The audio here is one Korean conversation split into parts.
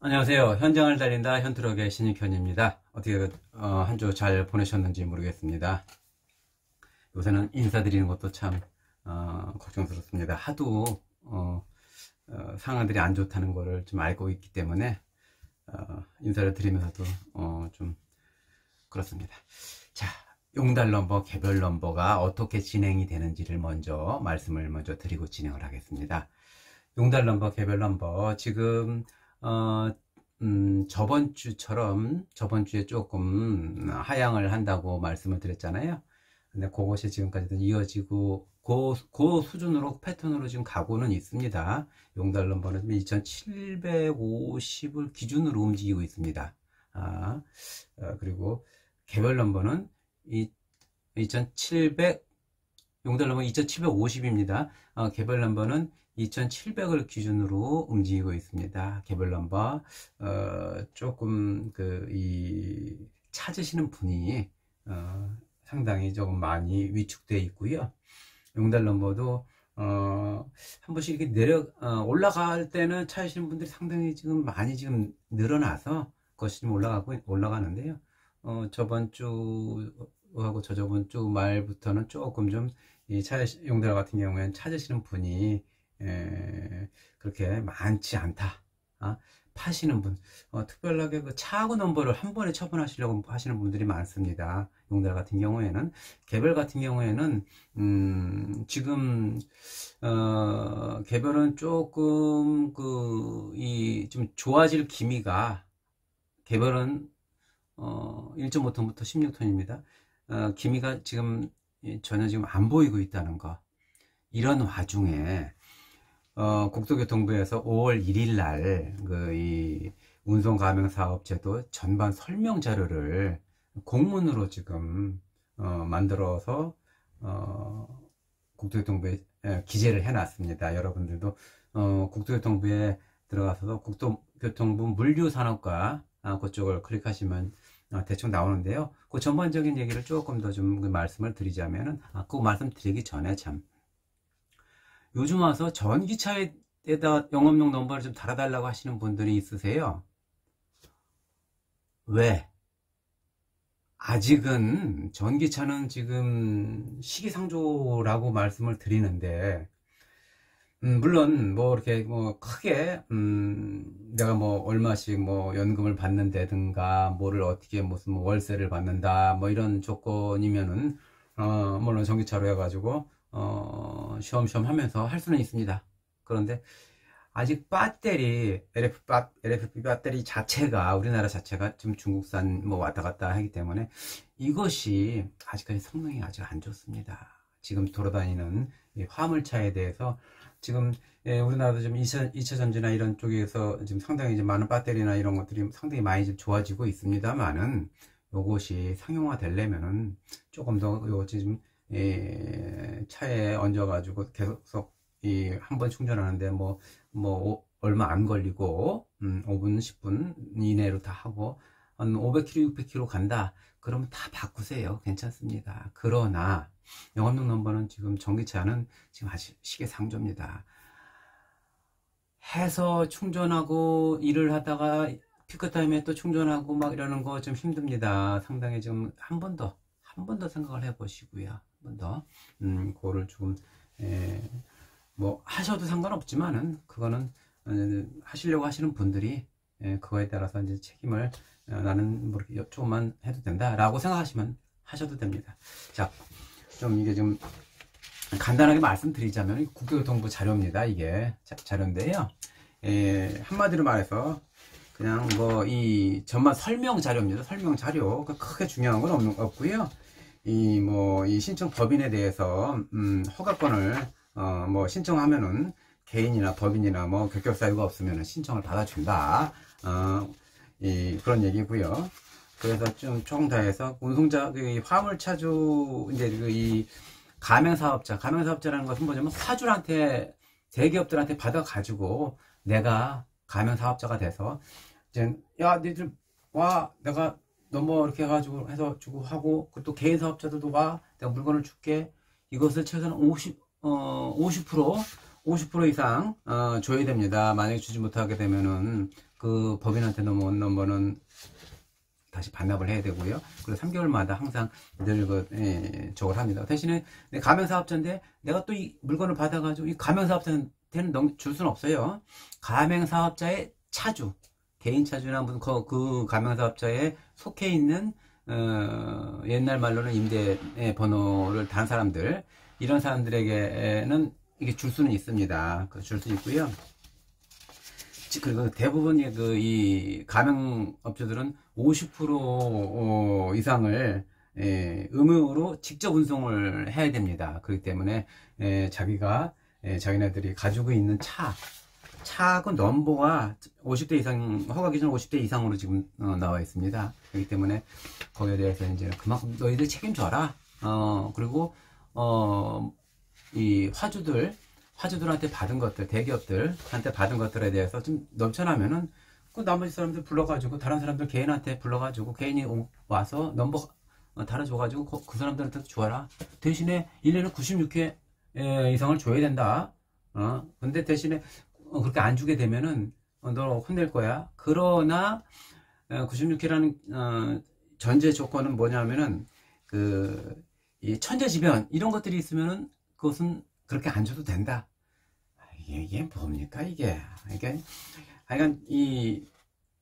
안녕하세요. 현장을 달린다 현트럭의 신익현입니다. 어떻게 한 주 잘 보내셨는지 모르겠습니다. 요새는 인사드리는 것도 참 걱정스럽습니다. 하도 상황들이 안 좋다는 거를 좀 알고 있기 때문에 인사를 드리면서도 좀 그렇습니다. 자, 용달 넘버, 개별 넘버가 어떻게 진행이 되는지를 말씀을 먼저 드리고 진행을 하겠습니다. 용달 넘버, 개별 넘버, 지금 저번 주에 조금 하향을 한다고 말씀을 드렸잖아요. 근데 그것이 지금까지도 이어지고 그 수준으로 패턴으로 지금 가고는 있습니다. 용달 넘버는 2750을 기준으로 움직이고 있습니다. 그리고 개별 넘버는 2700, 용달 넘버 2750입니다. 개별 넘버는 2700을 기준으로 움직이고 있습니다. 개별 넘버 조금 찾으시는 분이 상당히 조금 많이 위축되어 있고요. 용달 넘버도 한 번씩 이렇게 올라갈 때는 찾으시는 분들이 상당히 지금 많이 지금 늘어나서 그것이 좀 올라가는데요. 저번 주하고 저저번 주 말부터는 조금 좀 용달 같은 경우에는 찾으시는 분이 그렇게 많지 않다. 파시는 분, 특별하게 그 차고 넘버를 한 번에 처분하시려고 하시는 분들이 많습니다. 용달 같은 경우에는. 개별 같은 경우에는 지금 개별은 조금 좀 좋아질 기미가, 개별은 1.5톤부터 16톤입니다. 기미가 지금 전혀 지금 안 보이고 있다는 거. 이런 와중에 국토교통부에서 5월 1일 날 이 운송가맹사업제도 전반 설명 자료를 공문으로 지금 만들어서 국토교통부에 기재를 해놨습니다. 여러분들도 국토교통부에 들어가서 국토교통부 물류산업과 그쪽을 클릭하시면 대충 나오는데요. 그 전반적인 얘기를 조금 더 좀 말씀을 드리자면은, 그 말씀 드리기 전에 요즘 와서 전기차에다 영업용 넘버를 좀 달아달라고 하시는 분들이 있으세요. 왜? 아직은 전기차는 지금 시기상조라고 말씀을 드리는데, 물론 이렇게 크게 내가 얼마씩 연금을 받는다든가 뭐를 어떻게 무슨 월세를 받는다 이런 조건이면은 물론 전기차로 해가지고 쉬엄쉬엄 하면서 할 수는 있습니다. 그런데 아직 LFP 배터리 자체가, 우리나라 자체가 좀 중국산 왔다 갔다 하기 때문에 이것이 아직까지 성능이 아직 안 좋습니다. 지금 돌아다니는 이 화물차에 대해서 지금 우리나라도 좀 2차 전지나 이런 쪽에서 지금 상당히 이제 많은 배터리나 이런 것들이 상당히 많이 좀 좋아지고 있습니다만은, 요것이 상용화 되려면은 조금 더 요것이 좀 차에 얹어가지고 계속 한 번 충전하는데 얼마 안 걸리고 5분 10분 이내로 다 하고 한 500km 600km 간다 그러면 다 바꾸세요. 괜찮습니다. 그러나 영업용 넘버는 지금 전기차는 지금 아직 시기상조입니다. 해서 충전하고 일을 하다가 피크타임에 또 충전하고 이러는 거 좀 힘듭니다. 상당히 지금 한 번 더 생각을 해 보시고요. 한 번 더 그거를 조금 하셔도 상관없지만은, 그거는 하시려고 하시는 분들이 그거에 따라서 이제 책임을 나는 조금만 해도 된다라고 생각하시면 하셔도 됩니다. 자, 좀 이게 좀 간단하게 말씀드리자면 국토교통부 자료입니다. 이게 자료인데요. 한마디로 말해서 그냥 이 전반 설명 자료입니다. 설명 자료. 크게 중요한 건 없고요. 이 신청 법인에 대해서 허가권을 신청하면은 개인이나 법인이나 결격 사유가 없으면 신청을 받아준다. 그런 얘기고요. 그래서 조금 더 해서 운송자, 화물차주, 이제 이 가맹사업자라는 것은 뭐냐면 사주한테, 대기업들한테 받아가지고 내가 가맹사업자가 돼서 이제 니들 와, 내가 이렇게 해가지고 해서 주고 하고, 또 개인 사업자들도 와, 내가 물건을 줄게. 이것을 최소한 50% 이상 줘야 됩니다. 만약에 주지 못하게 되면은 그 법인한테 넘어온 넘버는 다시 반납을 해야 되고요. 그리고 3개월마다 항상 늘 저걸 합니다. 대신에 가맹사업자인데 내가 또 이 물건을 받아가지고 이 가맹사업자한테는 줄 수는 없어요. 가맹사업자의 차주, 개인 차주나 무슨 그 가맹사업자에 속해 있는 옛날 말로는 임대 번호를 단 사람들, 이런 사람들에게는 이게 줄 수는 있습니다. 줄 수 있고요. 그리고 대부분 이 가맹업주들은 50% 이상을 의무로 직접 운송을 해야 됩니다. 그렇기 때문에 자기네들이 가지고 있는 차그 넘버가 50대 이상, 허가 기준 50대 이상으로 지금 나와 있습니다. 그렇기 때문에 거기에 대해서 이제 그만큼 너희들 책임져라. 그리고 이 화주들한테 받은 것들, 대기업들한테 받은 것들에 대해서 좀 넘쳐나면은 그 나머지 사람들 불러가지고, 다른 사람들 개인한테 불러가지고, 개인이 와서 넘버 달아줘가지고 그 사람들한테 줘라. 대신에 1년에 96회 이상을 줘야 된다. 근데 대신에 그렇게 안 주게 되면은 너 혼낼 거야. 그러나 96회라는 전제 조건은 뭐냐면은 이 천재지변 이런 것들이 있으면은 그것은 그렇게 안 줘도 된다. 이게 뭡니까 이게? 하여간 이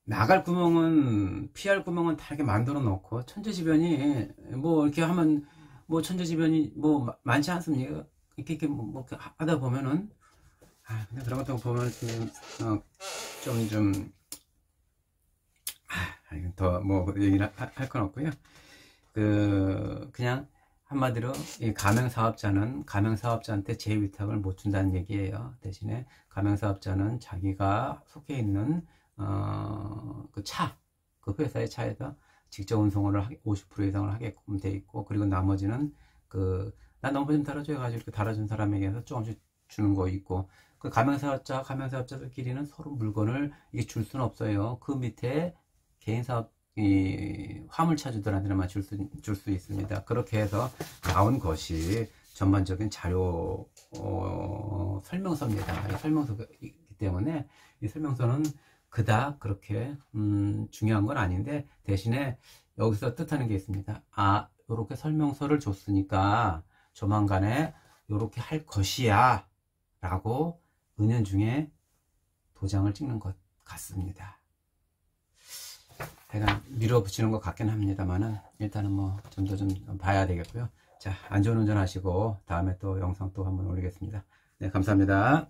나갈 구멍은, 피할 구멍은 다 이렇게 만들어 놓고, 천재지변이 뭐 이렇게 하면 뭐 천재지변이 뭐 많지 않습니까? 이렇게 뭐 하다 보면은 근데 그런 것도 보면 더 뭐 얘기를 할 건 없고요. 그냥 한마디로 이 가맹사업자는 가맹사업자한테 제 위탁을 못 준다는 얘기예요. 대신에 가맹사업자는 자기가 속해 있는 그 회사의 차에서 직접 운송을 50% 이상을 하게끔 돼 있고, 그리고 나머지는 나 넘버 좀 달아줘 해가지고 이렇게 달아준 사람에게서 조금씩 주는 거 있고, 그 가맹사업자들끼리는 서로 물건을 이게 줄 수는 없어요. 그 밑에 개인사업 이 화물차주들한테만 줄 수 있습니다. 그렇게 해서 나온 것이 전반적인 자료 설명서입니다. 이 설명서이기 때문에 이 설명서는 그닥 그렇게 중요한 건 아닌데, 대신에 여기서 뜻하는 게 있습니다. 요렇게 설명서를 줬으니까 조만간에 요렇게 할 것이야 라고 은연중에 도장을 찍는 것 같습니다. 제가 밀어붙이는 것 같긴 합니다만은, 일단은 뭐 좀 더 좀 봐야 되겠고요. 자, 안전운전 하시고 다음에 또 영상 또 한번 올리겠습니다. 네, 감사합니다.